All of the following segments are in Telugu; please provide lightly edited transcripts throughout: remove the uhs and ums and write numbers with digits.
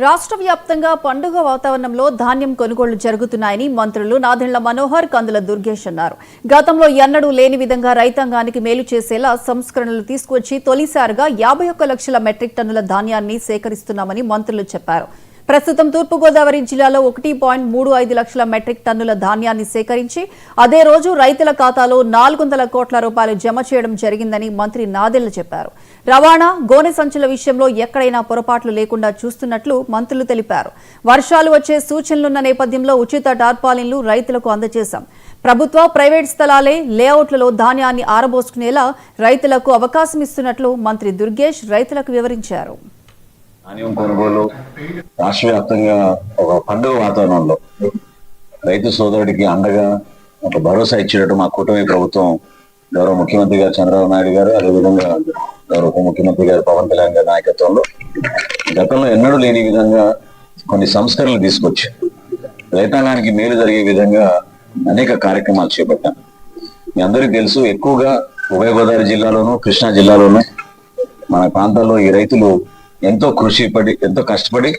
రాష్ట్ర వ్యాప్తంగా పండుగ వాతావరణంలో ధాన్యం కొనుగోళ్లు జరుగుతున్నాయని మంత్రులు నాదెండ్ల మనోహర్, కందుల దుర్గేష్ అన్నారు. గతంలో ఎన్నడూ లేని విధంగా రైతాంగానికి మేలు చేసేలా సంస్కరణలు తీసుకొచ్చి తొలిసారిగా 51 లక్షల మెట్రిక్ టన్నుల ధాన్యాన్ని సేకరిస్తున్నామని మంత్రులు చెప్పారు. ప్రస్తుతం తూర్పుగోదావరి జిల్లాలో 1.35 లక్షల మెట్రిక్ టన్నుల ధాన్యాన్ని సేకరించి అదే రోజు రైతుల ఖాతాలో 400 కోట్ల రూపాయలు జమ చేయడం జరిగిందని మంత్రి నాదెళ్ల చెప్పారు. రవాణా, గోనె సంచుల విషయంలో ఎక్కడైనా పొరపాట్లు లేకుండా చూస్తున్నట్లు మంత్రులు తెలిపారు. వర్షాలు వచ్చే సూచనలున్న నేపథ్యంలో ఉచిత టార్పాలిన్లు రైతులకు అందజేశాం. ప్రభుత్వ, ప్రైవేట్ స్థలాలే లేఅవుట్లలో ధాన్యాన్ని ఆరబోసుకునేలా రైతులకు అవకాశం ఇస్తున్నట్లు మంత్రి దుర్గేష్ రైతులకు వివరించారు. ధాన్యం కొనుగోలు రాష్ట్ర వ్యాప్తంగా ఒక పండుగ వాతావరణంలో రైతు సోదరుడికి అండగా ఒక భరోసా ఇచ్చేటట్టు మా కూటమి ప్రభుత్వం గౌరవ ముఖ్యమంత్రి గారు చంద్రబాబు నాయుడు గారు, అదేవిధంగా గౌరవ ఉప ముఖ్యమంత్రి గారు పవన్ కళ్యాణ్ గారి నాయకత్వంలో గతంలో ఎన్నడూ లేని విధంగా కొన్ని సంస్కరణలు తీసుకొచ్చి రైతాంగానికి మేలు జరిగే విధంగా అనేక కార్యక్రమాలు చేపట్టాం. మీ అందరికీ తెలుసు, ఎక్కువగా ఉభయ గోదావరి జిల్లాలోను, కృష్ణా జిల్లాలోను మన ప్రాంతాల్లో ఈ రైతులు ఎంతో ఎంతో కష్టపడి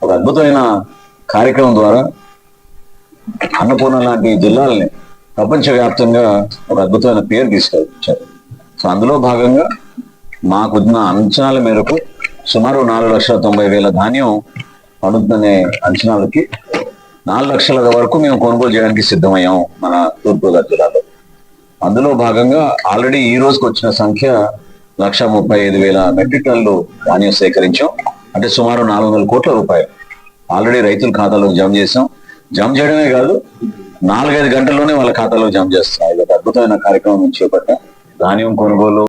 ఒక అద్భుతమైన కార్యక్రమం ద్వారా అన్నపూర్ణ లాంటి జిల్లాలని ప్రపంచవ్యాప్తంగా ఒక అద్భుతమైన పేరు తీసుకొచ్చారు. సో అందులో భాగంగా మాకున్న అంచనాల మేరకు సుమారు 4,90,000 ధాన్యం పండుతుందనే అంచనాలకి 4 లక్షల వరకు మేము కొనుగోలు చేయడానికి సిద్ధమయ్యాం మన తూర్పుగోదావరి జిల్లాలో. అందులో భాగంగా ఆల్రెడీ ఈ రోజుకి వచ్చిన సంఖ్య 1,35,000 మెట్రిక్ టన్నులు ధాన్యం సేకరించాం. అంటే సుమారు 400 కోట్ల రూపాయలు ఆల్రెడీ రైతుల ఖాతాలోకి జమ చేసాం. జమ చేయడమే కాదు, 4-5 గంటల్లోనే వాళ్ళ ఖాతాలో జమ చేస్తాం. ఇది ఒక అద్భుతమైన కార్యక్రమం చేపట్టాం. ధాన్యం కొనుగోలు